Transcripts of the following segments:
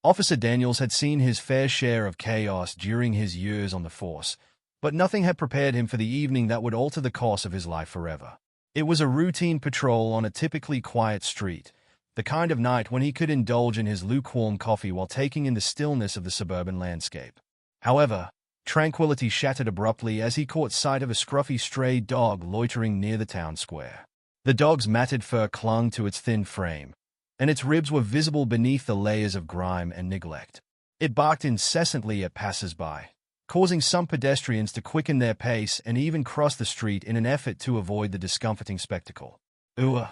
Officer Daniels had seen his fair share of chaos during his years on the force, but nothing had prepared him for the evening that would alter the course of his life forever. It was a routine patrol on a typically quiet street, the kind of night when he could indulge in his lukewarm coffee while taking in the stillness of the suburban landscape. However, tranquility shattered abruptly as he caught sight of a scruffy stray dog loitering near the town square. The dog's matted fur clung to its thin frame, and its ribs were visible beneath the layers of grime and neglect. It barked incessantly at passers-by, causing some pedestrians to quicken their pace and even cross the street in an effort to avoid the discomforting spectacle. "Ooh,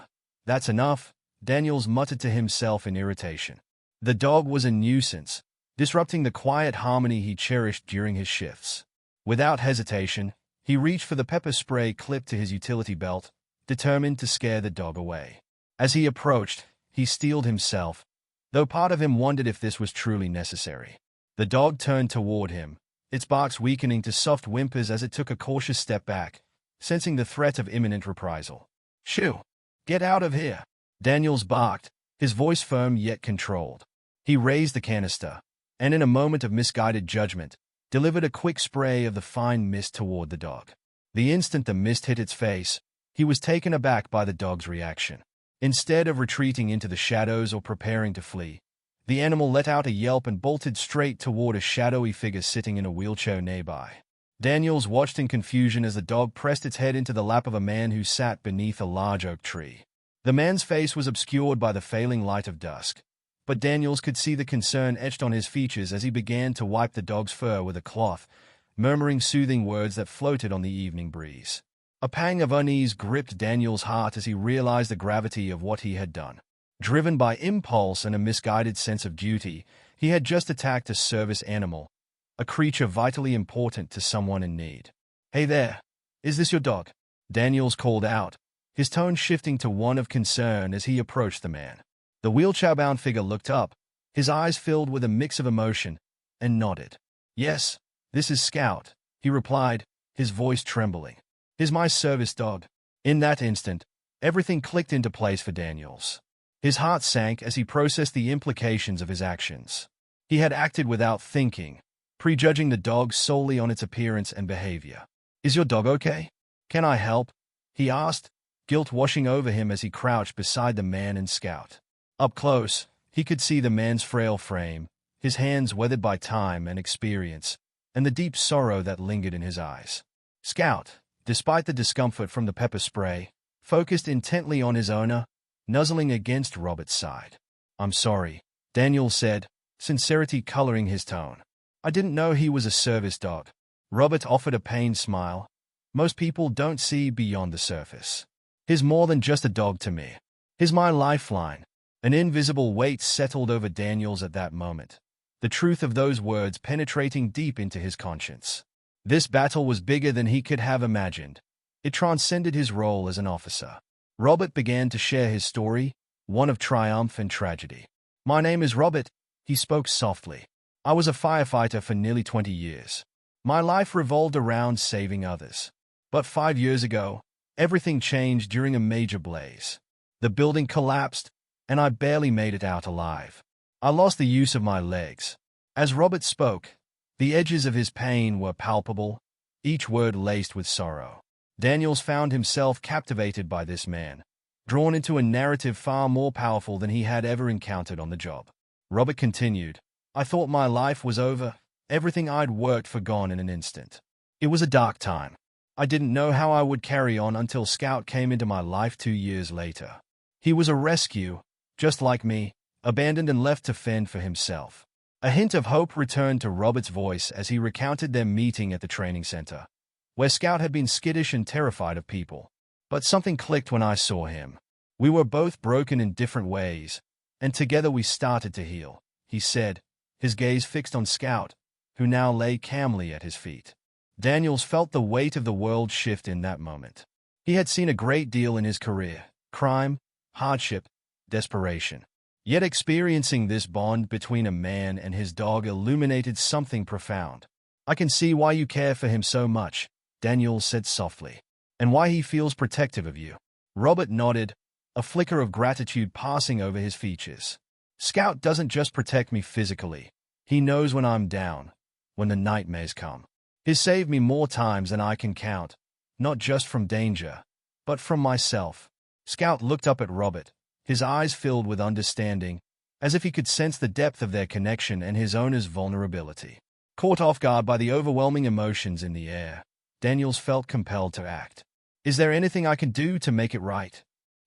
that's enough," Daniels muttered to himself in irritation. The dog was a nuisance, disrupting the quiet harmony he cherished during his shifts. Without hesitation, he reached for the pepper spray clipped to his utility belt, determined to scare the dog away. As he approached, he steeled himself, though part of him wondered if this was truly necessary. The dog turned toward him, its barks weakening to soft whimpers as it took a cautious step back, sensing the threat of imminent reprisal. "Shoo! Get out of here!" Daniels barked, his voice firm yet controlled. He raised the canister, and in a moment of misguided judgment, delivered a quick spray of the fine mist toward the dog. The instant the mist hit its face, he was taken aback by the dog's reaction. Instead of retreating into the shadows or preparing to flee, the animal let out a yelp and bolted straight toward a shadowy figure sitting in a wheelchair nearby. Daniels watched in confusion as the dog pressed its head into the lap of a man who sat beneath a large oak tree. The man's face was obscured by the failing light of dusk, but Daniels could see the concern etched on his features as he began to wipe the dog's fur with a cloth, murmuring soothing words that floated on the evening breeze. A pang of unease gripped Daniels' heart as he realized the gravity of what he had done. Driven by impulse and a misguided sense of duty, he had just attacked a service animal, a creature vitally important to someone in need. "Hey there, is this your dog?" Daniels called out, his tone shifting to one of concern as he approached the man. The wheelchair-bound figure looked up, his eyes filled with a mix of emotion, and nodded. "Yes, this is Scout," he replied, his voice trembling. "He's my service dog." In that instant, everything clicked into place for Daniels. His heart sank as he processed the implications of his actions. He had acted without thinking, prejudging the dog solely on its appearance and behavior. "Is your dog okay? Can I help?" he asked, guilt washing over him as he crouched beside the man and Scout. Up close, he could see the man's frail frame, his hands weathered by time and experience, and the deep sorrow that lingered in his eyes. Scout, despite the discomfort from the pepper spray, focused intently on his owner, nuzzling against Robert's side. "I'm sorry," Daniel said, sincerity coloring his tone. "I didn't know he was a service dog." Robert offered a pained smile. "Most people don't see beyond the surface. He's more than just a dog to me. He's my lifeline." An invisible weight settled over Daniels at that moment, the truth of those words penetrating deep into his conscience. This battle was bigger than he could have imagined. It transcended his role as an officer. Robert began to share his story, one of triumph and tragedy. "My name is Robert," he spoke softly. "I was a firefighter for nearly 20 years. My life revolved around saving others. But 5 years ago, everything changed during a major blaze. The building collapsed, and I barely made it out alive. I lost the use of my legs." As Robert spoke, the edges of his pain were palpable, each word laced with sorrow. Daniels found himself captivated by this man, drawn into a narrative far more powerful than he had ever encountered on the job. Robert continued, "I thought my life was over, everything I'd worked for gone in an instant. It was a dark time. I didn't know how I would carry on until Scout came into my life 2 years later. He was a rescue, just like me, abandoned and left to fend for himself." A hint of hope returned to Robert's voice as he recounted their meeting at the training center, where Scout had been skittish and terrified of people. "But something clicked when I saw him. We were both broken in different ways, and together we started to heal," he said, his gaze fixed on Scout, who now lay calmly at his feet. Daniels felt the weight of the world shift in that moment. He had seen a great deal in his career: crime, hardship, desperation. Yet experiencing this bond between a man and his dog illuminated something profound. "I can see why you care for him so much," Daniels said softly. "And why he feels protective of you." Robert nodded, a flicker of gratitude passing over his features. Scout doesn't just protect me physically. He knows when I'm down, when the nightmares come. He's saved me more times than I can count, not just from danger, but from myself. Scout looked up at Robert, his eyes filled with understanding, as if he could sense the depth of their connection and his owner's vulnerability. Caught off guard by the overwhelming emotions in the air, Daniels felt compelled to act. Is there anything I can do to make it right?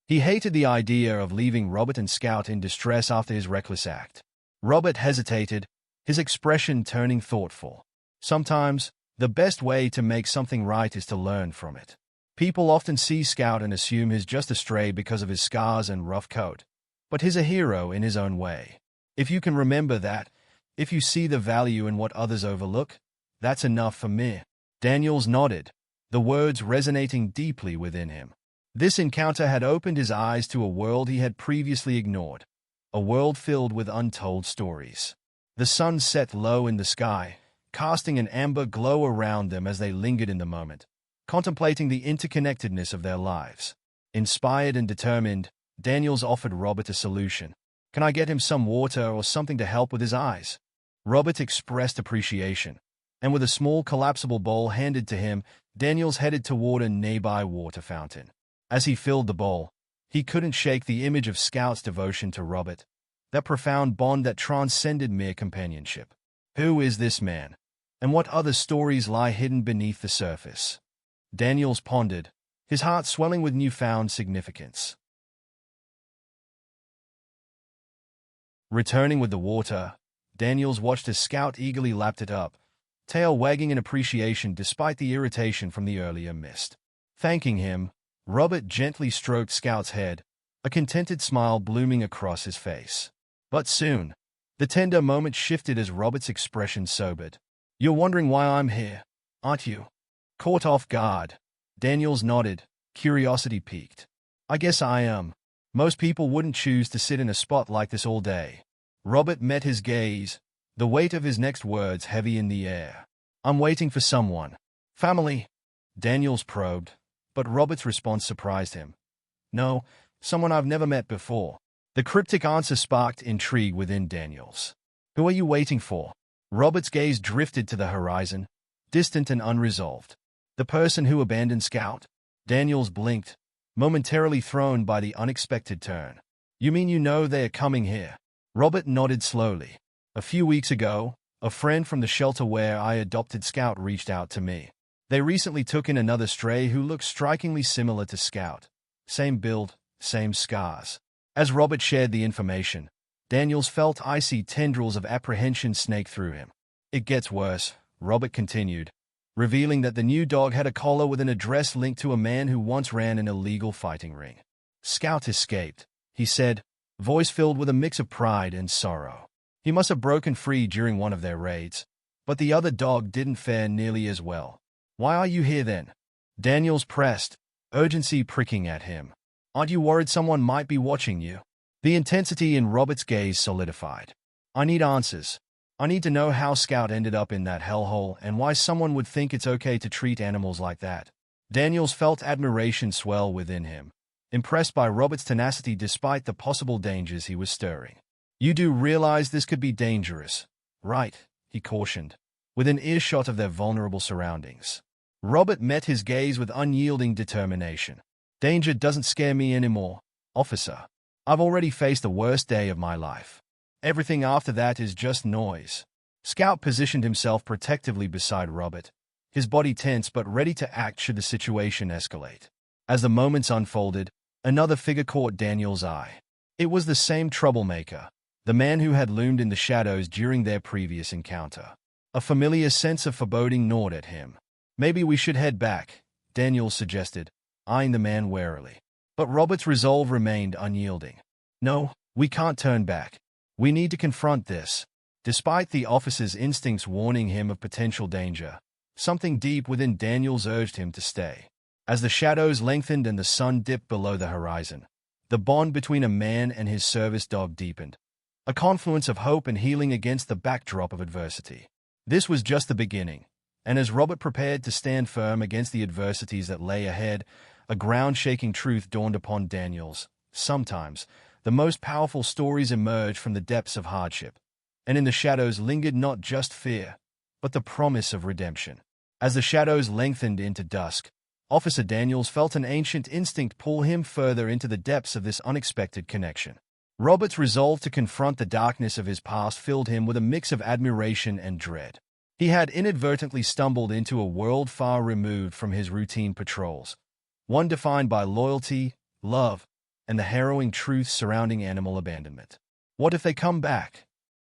He hated the idea of leaving Robert and Scout in distress after his reckless act. Robert hesitated, his expression turning thoughtful. Sometimes, the best way to make something right is to learn from it. People often see Scout and assume he's just a stray because of his scars and rough coat. But he's a hero in his own way. If you can remember that, if you see the value in what others overlook, that's enough for me. Daniels nodded, the words resonating deeply within him. This encounter had opened his eyes to a world he had previously ignored, a world filled with untold stories. The sun set low in the sky, casting an amber glow around them as they lingered in the moment, contemplating the interconnectedness of their lives. Inspired and determined, Daniels offered Robert a solution. Can I get him some water or something to help with his eyes? Robert expressed appreciation, and with a small collapsible bowl handed to him, Daniels headed toward a nearby water fountain. As he filled the bowl, he couldn't shake the image of Scout's devotion to Robert, that profound bond that transcended mere companionship. Who is this man? And what other stories lie hidden beneath the surface? Daniels pondered, his heart swelling with newfound significance. Returning with the water, Daniels watched as Scout eagerly lapped it up, tail wagging in appreciation despite the irritation from the earlier mist. Thanking him, Robert gently stroked Scout's head, a contented smile blooming across his face. But soon, the tender moment shifted as Robert's expression sobered. You're wondering why I'm here, aren't you? Caught off guard, Daniels nodded, curiosity piqued. I guess I am. Most people wouldn't choose to sit in a spot like this all day. Robert met his gaze, the weight of his next words heavy in the air. I'm waiting for someone. Family? Daniels probed, but Robert's response surprised him. No, someone I've never met before. The cryptic answer sparked intrigue within Daniels. Who are you waiting for? Robert's gaze drifted to the horizon, distant and unresolved. The person who abandoned Scout? Daniels blinked, momentarily thrown by the unexpected turn. You mean you know they are coming here? Robert nodded slowly. A few weeks ago, a friend from the shelter where I adopted Scout reached out to me. They recently took in another stray who looked strikingly similar to Scout. Same build, same scars. As Robert shared the information, Daniels felt icy tendrils of apprehension snake through him. It gets worse, Robert continued, revealing that the new dog had a collar with an address linked to a man who once ran an illegal fighting ring. Scout escaped, he said, voice filled with a mix of pride and sorrow. He must have broken free during one of their raids, but the other dog didn't fare nearly as well. Why are you here then? Daniels pressed, urgency pricking at him. Aren't you worried someone might be watching you? The intensity in Robert's gaze solidified. I need answers. I need to know how Scout ended up in that hellhole and why someone would think it's okay to treat animals like that. Daniels felt admiration swell within him, impressed by Robert's tenacity despite the possible dangers he was stirring. You do realize this could be dangerous, right? He cautioned, within earshot of their vulnerable surroundings. Robert met his gaze with unyielding determination. Danger doesn't scare me anymore, officer. I've already faced the worst day of my life. Everything after that is just noise. Scout positioned himself protectively beside Robert, his body tense but ready to act should the situation escalate. As the moments unfolded, another figure caught Daniel's eye. It was the same troublemaker, the man who had loomed in the shadows during their previous encounter. A familiar sense of foreboding gnawed at him. Maybe we should head back, Daniels suggested, eyeing the man warily. But Robert's resolve remained unyielding. No, we can't turn back. We need to confront this. Despite the officer's instincts warning him of potential danger, something deep within Daniels urged him to stay. As the shadows lengthened and the sun dipped below the horizon, the bond between a man and his service dog deepened, a confluence of hope and healing against the backdrop of adversity. This was just the beginning, and as Robert prepared to stand firm against the adversities that lay ahead, a ground-shaking truth dawned upon Daniels. Sometimes, The most powerful stories emerged from the depths of hardship, and in the shadows lingered not just fear, but the promise of redemption. As the shadows lengthened into dusk, Officer Daniels felt an ancient instinct pull him further into the depths of this unexpected connection. Robert's resolve to confront the darkness of his past filled him with a mix of admiration and dread. He had inadvertently stumbled into a world far removed from his routine patrols, one defined by loyalty, love, and the harrowing truths surrounding animal abandonment. What if they come back?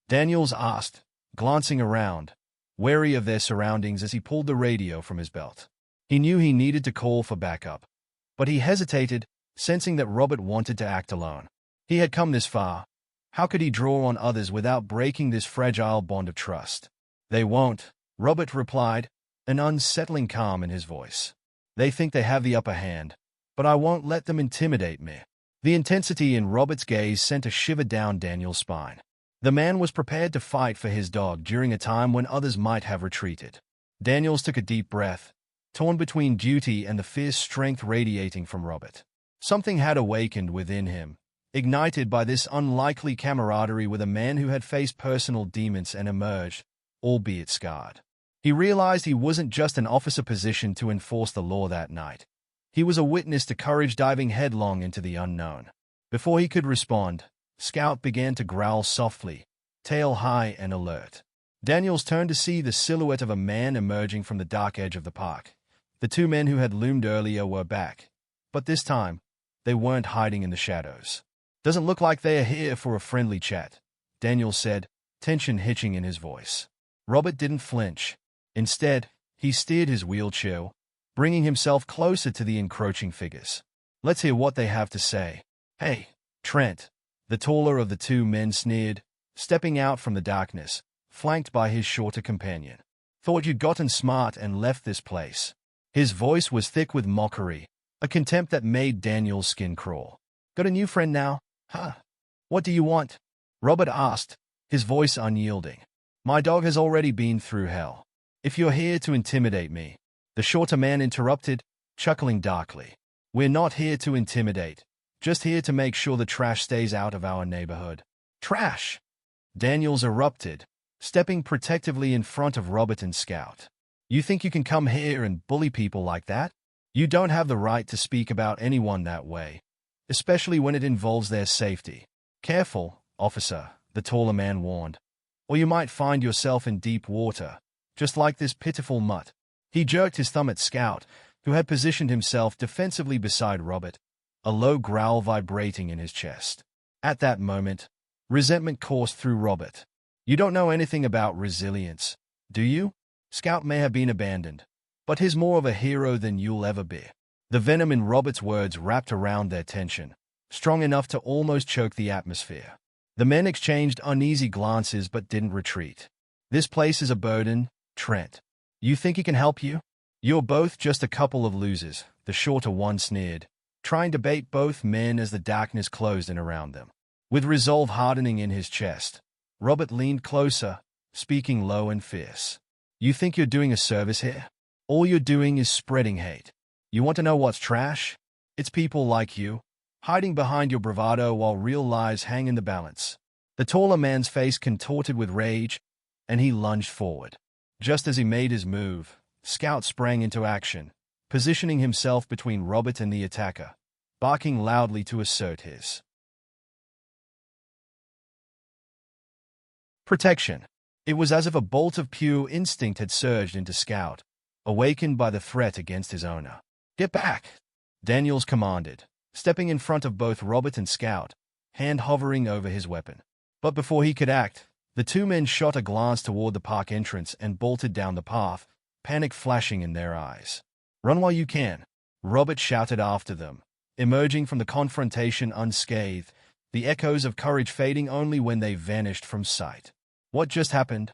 Daniels asked, glancing around, wary of their surroundings as he pulled the radio from his belt. He knew he needed to call for backup, but he hesitated, sensing that Robert wanted to act alone. He had come this far. How could he draw on others without breaking this fragile bond of trust? They won't, Robert replied, an unsettling calm in his voice. They think they have the upper hand, but I won't let them intimidate me. The intensity in Robert's gaze sent a shiver down Daniel's spine. The man was prepared to fight for his dog during a time when others might have retreated. Daniels took a deep breath, torn between duty and the fierce strength radiating from Robert. Something had awakened within him, ignited by this unlikely camaraderie with a man who had faced personal demons and emerged, albeit scarred. He realized he wasn't just an officer positioned to enforce the law that night. He was a witness to courage diving headlong into the unknown. Before he could respond, Scout began to growl softly, tail high and alert. Daniels turned to see the silhouette of a man emerging from the dark edge of the park. The two men who had loomed earlier were back, but this time, they weren't hiding in the shadows. Doesn't look like they are here for a friendly chat, Daniels said, tension hitching in his voice. Robert didn't flinch. Instead, he steered his wheelchair, bringing himself closer to the encroaching figures. Let's hear what they have to say. Hey, Trent, the taller of the two men sneered, stepping out from the darkness, flanked by his shorter companion. Thought you'd gotten smart and left this place. His voice was thick with mockery, a contempt that made Daniel's skin crawl. Got a new friend now? Huh? What do you want? Robert asked, his voice unyielding. My dog has already been through hell. If you're here to intimidate me, the shorter man interrupted, chuckling darkly. We're not here to intimidate, just here to make sure the trash stays out of our neighborhood. Trash! Daniels erupted, stepping protectively in front of Robert and Scout. You think you can come here and bully people like that? You don't have the right to speak about anyone that way, especially when it involves their safety. Careful, officer, the taller man warned, or you might find yourself in deep water, just like this pitiful mutt. He jerked his thumb at Scout, who had positioned himself defensively beside Robert, a low growl vibrating in his chest. At that moment, resentment coursed through Robert. You don't know anything about resilience, do you? Scout may have been abandoned, but he's more of a hero than you'll ever be. The venom in Robert's words wrapped around their tension, strong enough to almost choke the atmosphere. The men exchanged uneasy glances but didn't retreat. This place is a burden, Trent. You think he can help you? You're both just a couple of losers, the shorter one sneered, trying to bait both men as the darkness closed in around them. With resolve hardening in his chest, Robert leaned closer, speaking low and fierce. You think you're doing a service here? All you're doing is spreading hate. You want to know what's trash? It's people like you, hiding behind your bravado while real lies hang in the balance. The taller man's face contorted with rage, and he lunged forward. Just as he made his move, Scout sprang into action, positioning himself between Robert and the attacker, barking loudly to assert his protection. It was as if a bolt of pure instinct had surged into Scout, awakened by the threat against his owner. Get back! Daniels commanded, stepping in front of both Robert and Scout, hand hovering over his weapon. But before he could act, the two men shot a glance toward the park entrance and bolted down the path, panic flashing in their eyes. Run while you can, Robert shouted after them, emerging from the confrontation unscathed, the echoes of courage fading only when they vanished from sight. What just happened?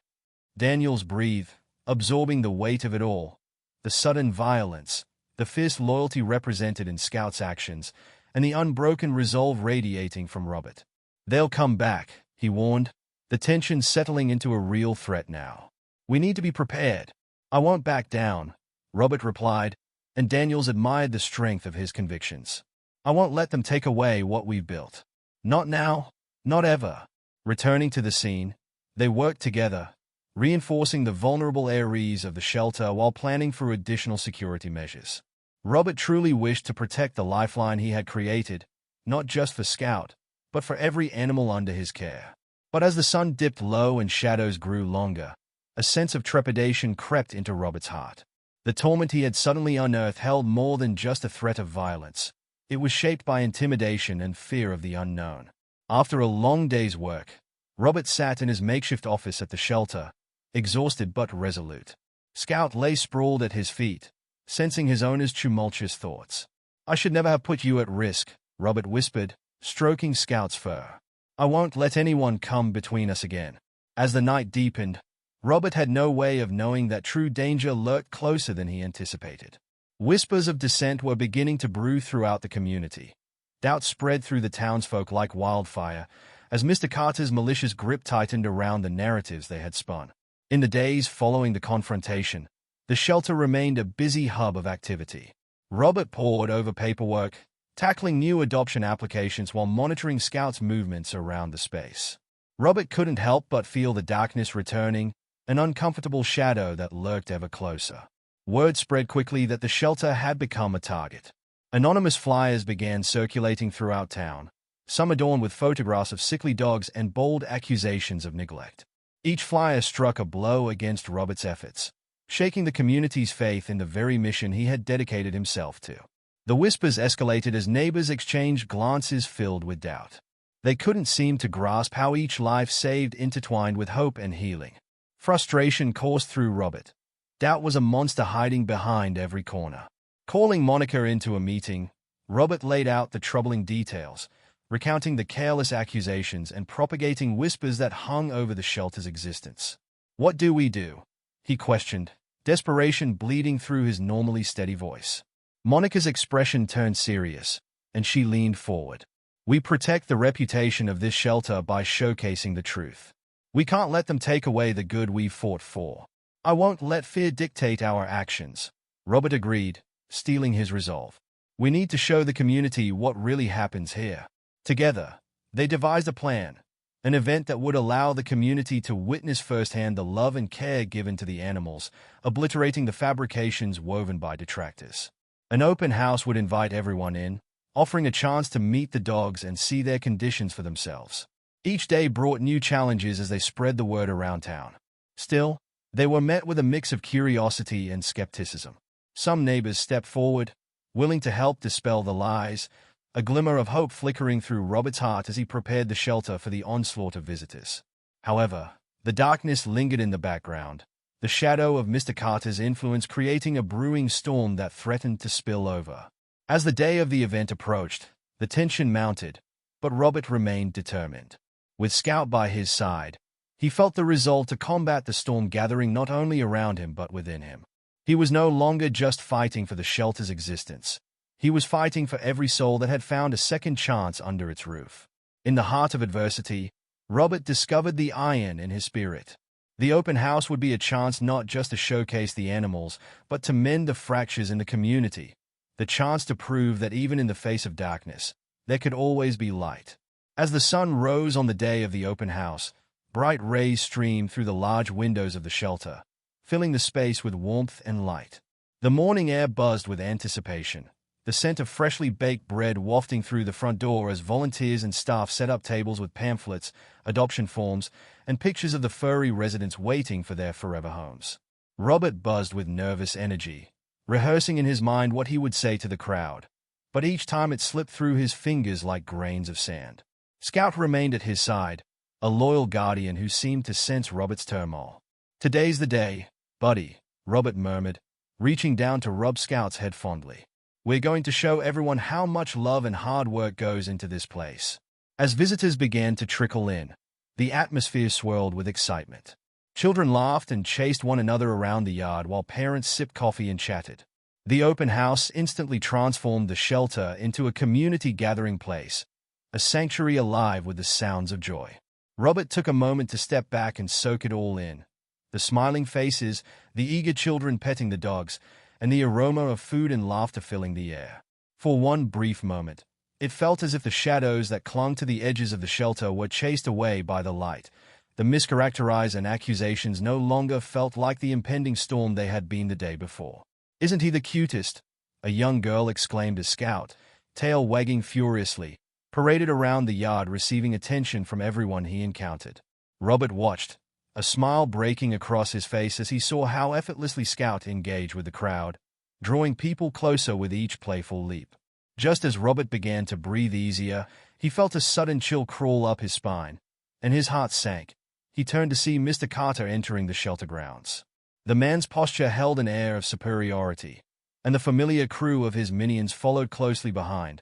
Daniels breathed, absorbing the weight of it all. The sudden violence, the fierce loyalty represented in Scout's actions, and the unbroken resolve radiating from Robert. They'll come back, he warned, the tension settling into a real threat now. We need to be prepared. I won't back down, Robert replied, and Daniels admired the strength of his convictions. I won't let them take away what we've built. Not now, not ever. Returning to the scene, they worked together, reinforcing the vulnerable areas of the shelter while planning for additional security measures. Robert truly wished to protect the lifeline he had created, not just for Scout, but for every animal under his care. But as the sun dipped low and shadows grew longer, a sense of trepidation crept into Robert's heart. The torment he had suddenly unearthed held more than just a threat of violence. It was shaped by intimidation and fear of the unknown. After a long day's work, Robert sat in his makeshift office at the shelter, exhausted but resolute. Scout lay sprawled at his feet, sensing his owner's tumultuous thoughts. "I should never have put you at risk," Robert whispered, stroking Scout's fur. "I won't let anyone come between us again." As the night deepened, Robert had no way of knowing that true danger lurked closer than he anticipated. Whispers of dissent were beginning to brew throughout the community. Doubt spread through the townsfolk like wildfire, as Mr. Carter's malicious grip tightened around the narratives they had spun. In the days following the confrontation, the shelter remained a busy hub of activity. Robert pored over paperwork, tackling new adoption applications while monitoring Scout's movements around the space. Robert couldn't help but feel the darkness returning, an uncomfortable shadow that lurked ever closer. Word spread quickly that the shelter had become a target. Anonymous flyers began circulating throughout town, some adorned with photographs of sickly dogs and bold accusations of neglect. Each flyer struck a blow against Robert's efforts, shaking the community's faith in the very mission he had dedicated himself to. The whispers escalated as neighbors exchanged glances filled with doubt. They couldn't seem to grasp how each life saved intertwined with hope and healing. Frustration coursed through Robert. Doubt was a monster hiding behind every corner. Calling Monica into a meeting, Robert laid out the troubling details, recounting the careless accusations and propagating whispers that hung over the shelter's existence. "What do we do?" he questioned, desperation bleeding through his normally steady voice. Monica's expression turned serious, and she leaned forward. "We protect the reputation of this shelter by showcasing the truth. We can't let them take away the good we've fought for." "I won't let fear dictate our actions," Robert agreed, steeling his resolve. "We need to show the community what really happens here." Together, they devised a plan, an event that would allow the community to witness firsthand the love and care given to the animals, obliterating the fabrications woven by detractors. An open house would invite everyone in, offering a chance to meet the dogs and see their conditions for themselves. Each day brought new challenges as they spread the word around town. Still, they were met with a mix of curiosity and skepticism. Some neighbors stepped forward, willing to help dispel the lies, a glimmer of hope flickering through Robert's heart as he prepared the shelter for the onslaught of visitors. However, the darkness lingered in the background, the shadow of Mr. Carter's influence creating a brewing storm that threatened to spill over. As the day of the event approached, the tension mounted, but Robert remained determined. With Scout by his side, he felt the resolve to combat the storm gathering not only around him but within him. He was no longer just fighting for the shelter's existence. He was fighting for every soul that had found a second chance under its roof. In the heart of adversity, Robert discovered the iron in his spirit. The open house would be a chance not just to showcase the animals, but to mend the fractures in the community, the chance to prove that even in the face of darkness, there could always be light. As the sun rose on the day of the open house, bright rays streamed through the large windows of the shelter, filling the space with warmth and light. The morning air buzzed with anticipation, the scent of freshly baked bread wafting through the front door as volunteers and staff set up tables with pamphlets, adoption forms, and pictures of the furry residents waiting for their forever homes. Robert buzzed with nervous energy, rehearsing in his mind what he would say to the crowd, but each time it slipped through his fingers like grains of sand. Scout remained at his side, a loyal guardian who seemed to sense Robert's turmoil. "Today's the day, buddy," Robert murmured, reaching down to rub Scout's head fondly. "We're going to show everyone how much love and hard work goes into this place." As visitors began to trickle in, the atmosphere swirled with excitement. Children laughed and chased one another around the yard while parents sipped coffee and chatted. The open house instantly transformed the shelter into a community gathering place, a sanctuary alive with the sounds of joy. Robert took a moment to step back and soak it all in. The smiling faces, the eager children petting the dogs, and the aroma of food and laughter filling the air. For one brief moment, It felt as if the shadows that clung to the edges of the shelter were chased away by the light. The mischaracterized and accusations no longer felt like the impending storm they had been the day before. "Isn't he the cutest?" a young girl exclaimed as Scout, tail wagging furiously, paraded around the yard receiving attention from everyone he encountered. Robert watched, a smile breaking across his face as he saw how effortlessly Scout engaged with the crowd, drawing people closer with each playful leap. Just as Robert began to breathe easier, he felt a sudden chill crawl up his spine, and his heart sank. He turned to see Mr. Carter entering the shelter grounds. The man's posture held an air of superiority, and the familiar crew of his minions followed closely behind,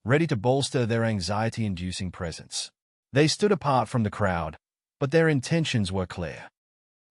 ready to bolster their anxiety-inducing presence. They stood apart from the crowd, but their intentions were clear.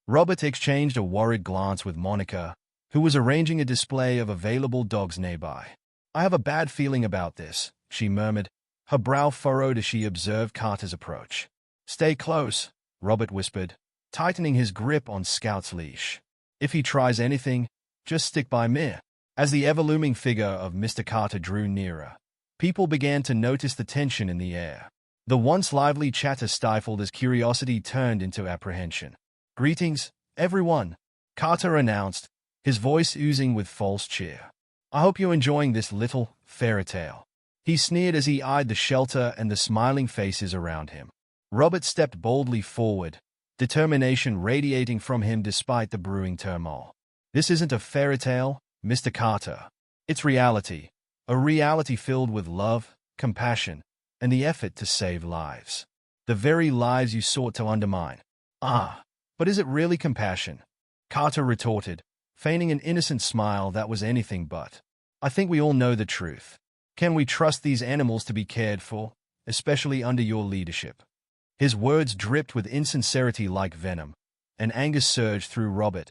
Robert exchanged a worried glance with Monica, who was arranging a display of available dogs nearby. "I have a bad feeling about this," she murmured, her brow furrowed as she observed Carter's approach. "Stay close," Robert whispered, tightening his grip on Scout's leash. "If he tries anything, just stick by me." As the ever-looming figure of Mr. Carter drew nearer, people began to notice the tension in the air. The once lively chatter stifled as curiosity turned into apprehension. "Greetings, everyone," Carter announced, his voice oozing with false cheer. "I hope you're enjoying this little fairy tale." He sneered as he eyed the shelter and the smiling faces around him. Robert stepped boldly forward, determination radiating from him despite the brewing turmoil. "This isn't a fairy tale, Mr. Carter. It's reality, a reality filled with love, compassion, and the effort to save lives. The very lives you sought to undermine." "Ah, but is it really compassion?" Carter retorted, feigning an innocent smile that was anything but. "I think we all know the truth. Can we trust these animals to be cared for, especially under your leadership?" His words dripped with insincerity like venom, and anger surged through Robert,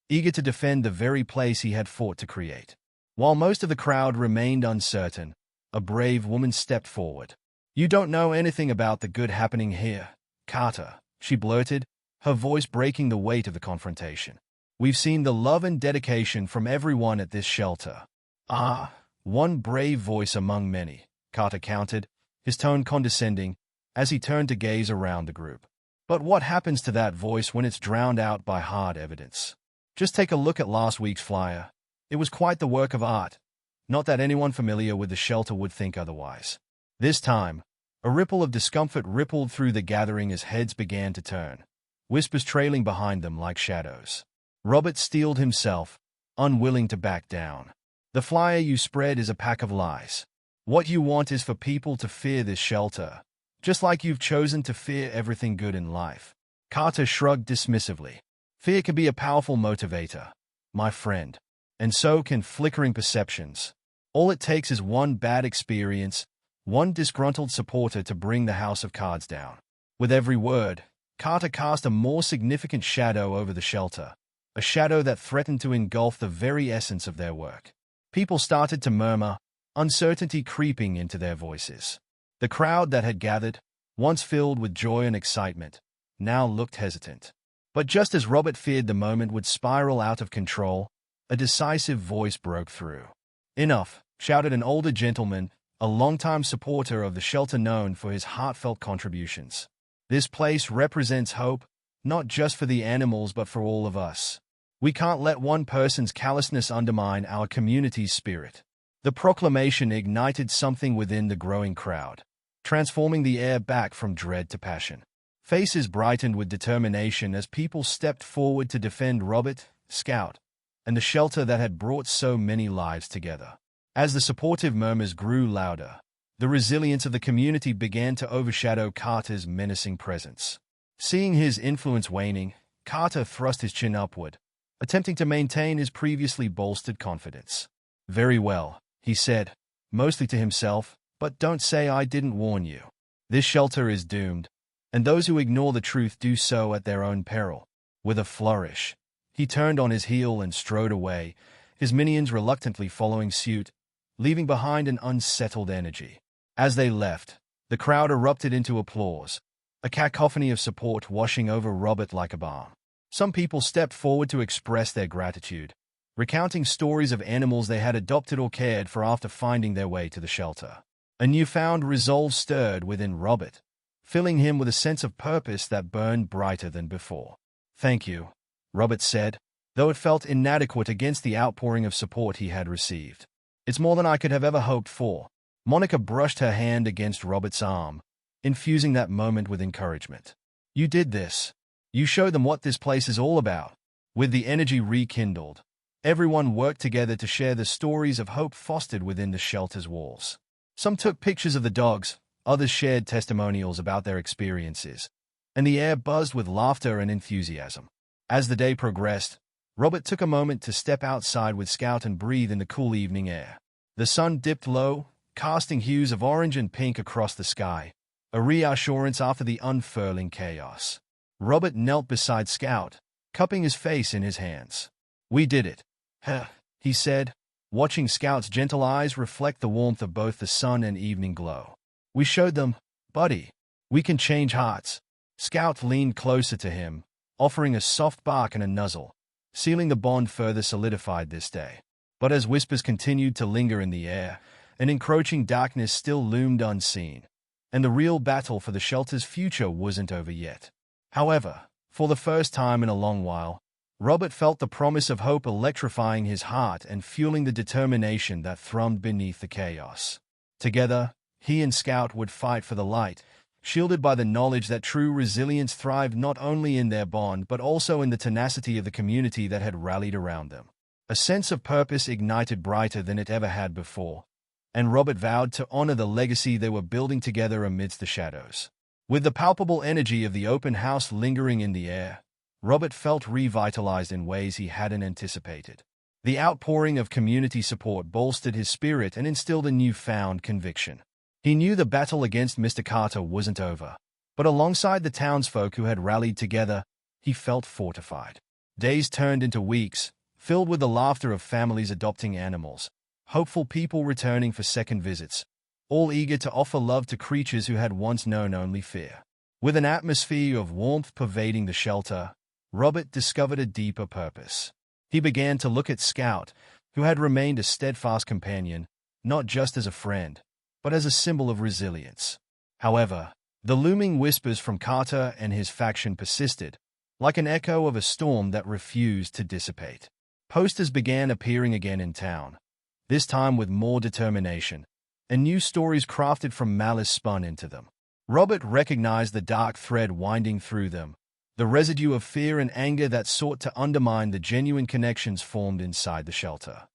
eager to defend the very place he had fought to create. While most of the crowd remained uncertain, a brave woman stepped forward. "You don't know anything about the good happening here, Carter," she blurted, her voice breaking the weight of the confrontation. "We've seen the love and dedication from everyone at this shelter." "Ah, one brave voice among many," Carter countered, his tone condescending, as he turned to gaze around the group. "But what happens to that voice when it's drowned out by hard evidence? Just take a look at last week's flyer. It was quite the work of art. Not that anyone familiar with the shelter would think otherwise." This time, a ripple of discomfort rippled through the gathering as heads began to turn, whispers trailing behind them like shadows. Robert steeled himself, unwilling to back down. "The flyer you spread is a pack of lies. What you want is for people to fear this shelter, just like you've chosen to fear everything good in life." Carter shrugged dismissively. "Fear can be a powerful motivator, my friend, and so can flickering perceptions. All it takes is one bad experience, one disgruntled supporter to bring the house of cards down." With every word, Carter cast a more significant shadow over the shelter, a shadow that threatened to engulf the very essence of their work. People started to murmur, uncertainty creeping into their voices. The crowd that had gathered, once filled with joy and excitement, now looked hesitant. But just as Robert feared the moment would spiral out of control, a decisive voice broke through. "Enough," shouted an older gentleman, a longtime supporter of the shelter known for his heartfelt contributions. "This place represents hope, not just for the animals but for all of us. We can't let one person's callousness undermine our community's spirit." The proclamation ignited something within the growing crowd, transforming the air back from dread to passion. Faces brightened with determination as people stepped forward to defend Robert, Scout, and the shelter that had brought so many lives together. As the supportive murmurs grew louder, the resilience of the community began to overshadow Carter's menacing presence. Seeing his influence waning, Carter thrust his chin upward, attempting to maintain his previously bolstered confidence. "Very well," he said, mostly to himself, "but don't say I didn't warn you. This shelter is doomed, and those who ignore the truth do so at their own peril." With a flourish, he turned on his heel and strode away, his minions reluctantly following suit, leaving behind an unsettled energy. As they left, the crowd erupted into applause, a cacophony of support washing over Robert like a balm. Some people stepped forward to express their gratitude, recounting stories of animals they had adopted or cared for after finding their way to the shelter. A newfound resolve stirred within Robert, filling him with a sense of purpose that burned brighter than before. "Thank you," Robert said, though it felt inadequate against the outpouring of support he had received. "It's more than I could have ever hoped for." Monica brushed her hand against Robert's arm, infusing that moment with encouragement. "You did this. You showed them what this place is all about." With the energy rekindled, everyone worked together to share the stories of hope fostered within the shelter's walls. Some took pictures of the dogs, others shared testimonials about their experiences, and the air buzzed with laughter and enthusiasm. As the day progressed, Robert took a moment to step outside with Scout and breathe in the cool evening air. The sun dipped low, casting hues of orange and pink across the sky, a reassurance after the unfurling chaos. Robert knelt beside Scout, cupping his face in his hands. "We did it," he said, watching Scout's gentle eyes reflect the warmth of both the sun and evening glow. "We showed them, buddy. We can change hearts." Scout leaned closer to him, offering a soft bark and a nuzzle, sealing the bond further solidified this day. But as whispers continued to linger in the air, an encroaching darkness still loomed unseen, and the real battle for the shelter's future wasn't over yet. However, for the first time in a long while, Robert felt the promise of hope electrifying his heart and fueling the determination that thrummed beneath the chaos. Together, he and Scout would fight for the light, shielded by the knowledge that true resilience thrived not only in their bond but also in the tenacity of the community that had rallied around them. A sense of purpose ignited brighter than it ever had before, and Robert vowed to honor the legacy they were building together amidst the shadows. With the palpable energy of the open house lingering in the air, Robert felt revitalized in ways he hadn't anticipated. The outpouring of community support bolstered his spirit and instilled a newfound conviction. He knew the battle against Mr. Carter wasn't over, but alongside the townsfolk who had rallied together, he felt fortified. Days turned into weeks, filled with the laughter of families adopting animals, hopeful people returning for second visits, all eager to offer love to creatures who had once known only fear. With an atmosphere of warmth pervading the shelter, Robert discovered a deeper purpose. He began to look at Scout, who had remained a steadfast companion, not just as a friend, but as a symbol of resilience. However, the looming whispers from Carter and his faction persisted, like an echo of a storm that refused to dissipate. Posters began appearing again in town, this time with more determination, and new stories crafted from malice spun into them. Robert recognized the dark thread winding through them, the residue of fear and anger that sought to undermine the genuine connections formed inside the shelter.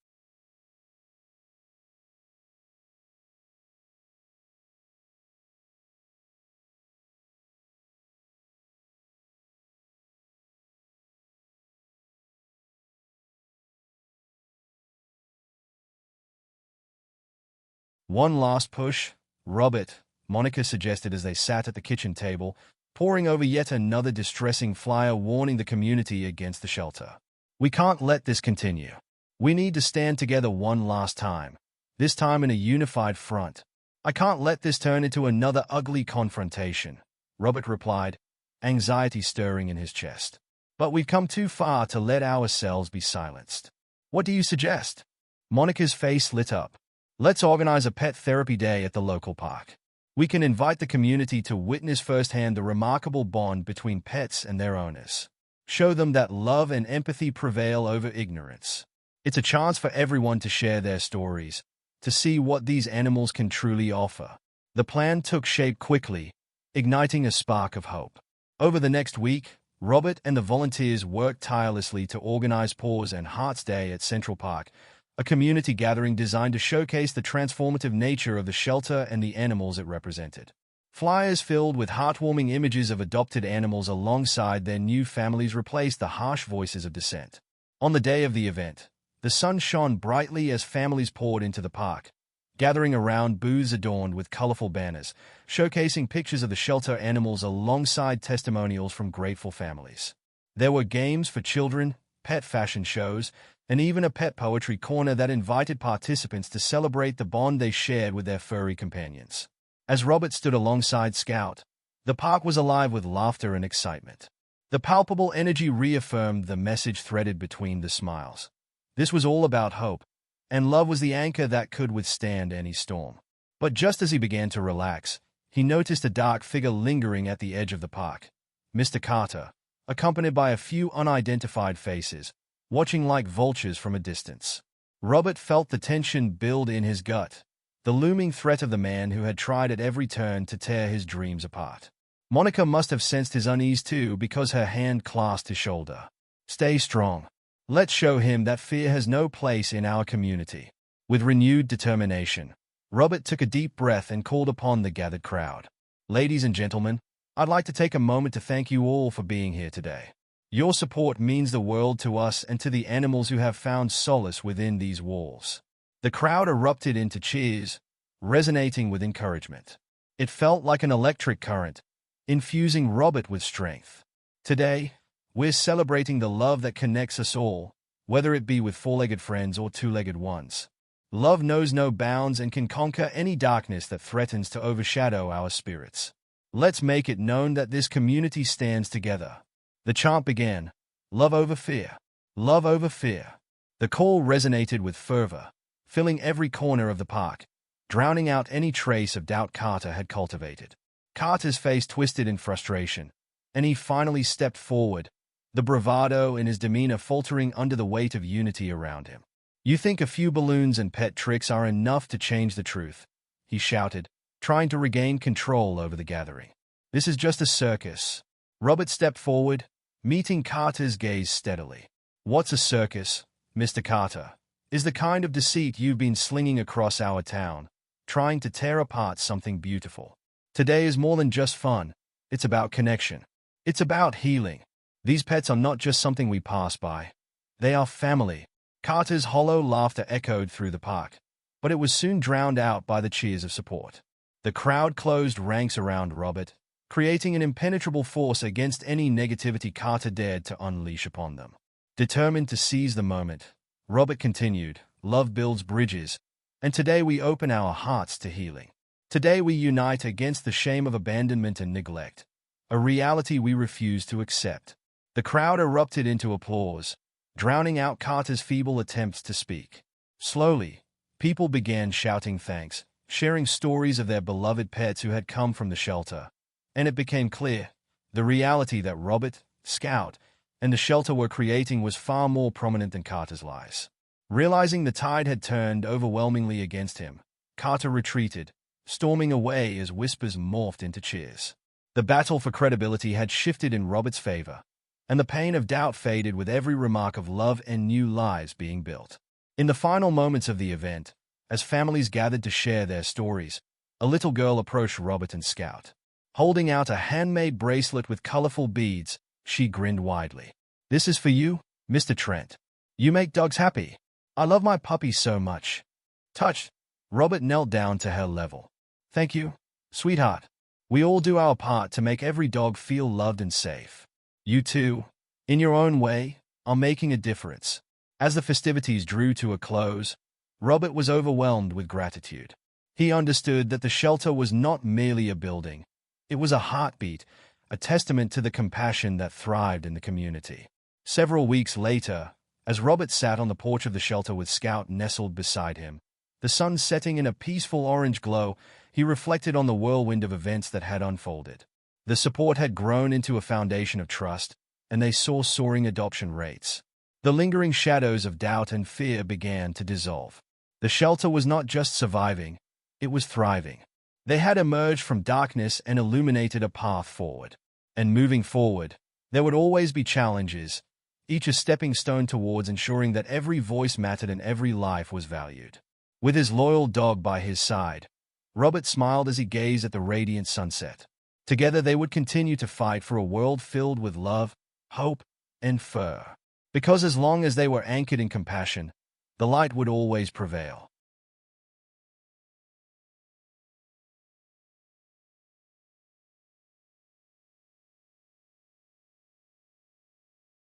"One last push, Robert," Monica suggested as they sat at the kitchen table, poring over yet another distressing flyer warning the community against the shelter. "We can't let this continue. We need to stand together one last time, this time in a unified front. I can't let this turn into another ugly confrontation," Robert replied, anxiety stirring in his chest. "But we've come too far to let ourselves be silenced. What do you suggest?" Monica's face lit up. "Let's organize a pet therapy day at the local park. We can invite the community to witness firsthand the remarkable bond between pets and their owners. Show them that love and empathy prevail over ignorance. It's a chance for everyone to share their stories, to see what these animals can truly offer." The plan took shape quickly, igniting a spark of hope. Over the next week, Robert and the volunteers worked tirelessly to organize Paws and Hearts Day at Central Park, a community gathering designed to showcase the transformative nature of the shelter and the animals it represented. Flyers filled with heartwarming images of adopted animals alongside their new families replaced the harsh voices of dissent. On the day of the event, the sun shone brightly as families poured into the park, gathering around booths adorned with colorful banners, showcasing pictures of the shelter animals alongside testimonials from grateful families. There were games for children, pet fashion shows, and even a pet poetry corner that invited participants to celebrate the bond they shared with their furry companions. As Robert stood alongside Scout, the park was alive with laughter and excitement. The palpable energy reaffirmed the message threaded between the smiles. This was all about hope, and love was the anchor that could withstand any storm. But just as he began to relax, he noticed a dark figure lingering at the edge of the park. Mr. Carter, accompanied by a few unidentified faces, watching like vultures from a distance. Robert felt the tension build in his gut, the looming threat of the man who had tried at every turn to tear his dreams apart. Monica must have sensed his unease too, because her hand clasped his shoulder. "Stay strong. Let's show him that fear has no place in our community." With renewed determination, Robert took a deep breath and called upon the gathered crowd. "Ladies and gentlemen, I'd like to take a moment to thank you all for being here today. Your support means the world to us and to the animals who have found solace within these walls." The crowd erupted into cheers, resonating with encouragement. It felt like an electric current, infusing Robert with strength. Today, we're celebrating the love that connects us all, whether it be with four-legged friends or two-legged ones. Love knows no bounds and can conquer any darkness that threatens to overshadow our spirits. Let's make it known that this community stands together. The chant began, "Love over fear. Love over fear." The call resonated with fervor, filling every corner of the park, drowning out any trace of doubt Carter had cultivated. Carter's face twisted in frustration, and he finally stepped forward, the bravado in his demeanor faltering under the weight of unity around him. "You think a few balloons and pet tricks are enough to change the truth?" he shouted, trying to regain control over the gathering. "This is just a circus." Robert stepped forward, meeting Carter's gaze steadily. "What's a circus, Mr. Carter? Is the kind of deceit you've been slinging across our town, trying to tear apart something beautiful. Today is more than just fun. It's about connection. It's about healing. These pets are not just something we pass by. They are family." Carter's hollow laughter echoed through the park, but it was soon drowned out by the cheers of support. The crowd closed ranks around Robert, creating an impenetrable force against any negativity Carter dared to unleash upon them. Determined to seize the moment, Robert continued, "Love builds bridges, and today we open our hearts to healing. Today we unite against the shame of abandonment and neglect, a reality we refuse to accept." The crowd erupted into applause, drowning out Carter's feeble attempts to speak. Slowly, people began shouting thanks, sharing stories of their beloved pets who had come from the shelter, and it became clear, the reality that Robert, Scout, and the shelter were creating was far more prominent than Carter's lies. Realizing the tide had turned overwhelmingly against him, Carter retreated, storming away as whispers morphed into cheers. The battle for credibility had shifted in Robert's favor, and the pain of doubt faded with every remark of love and new lives being built. In the final moments of the event, as families gathered to share their stories, a little girl approached Robert and Scout. Holding out a handmade bracelet with colorful beads, she grinned widely. "This is for you, Mr. Trent. You make dogs happy. I love my puppy so much." Touched, Robert knelt down to her level. "Thank you, sweetheart. We all do our part to make every dog feel loved and safe. You too, in your own way, are making a difference." As the festivities drew to a close, Robert was overwhelmed with gratitude. He understood that the shelter was not merely a building. It was a heartbeat, a testament to the compassion that thrived in the community. Several weeks later, as Robert sat on the porch of the shelter with Scout nestled beside him, the sun setting in a peaceful orange glow, he reflected on the whirlwind of events that had unfolded. The support had grown into a foundation of trust, and they saw soaring adoption rates. The lingering shadows of doubt and fear began to dissolve. The shelter was not just surviving, it was thriving. They had emerged from darkness and illuminated a path forward. And moving forward, there would always be challenges, each a stepping stone towards ensuring that every voice mattered and every life was valued. With his loyal dog by his side, Robert smiled as he gazed at the radiant sunset. Together they would continue to fight for a world filled with love, hope, and fur. Because as long as they were anchored in compassion, the light would always prevail.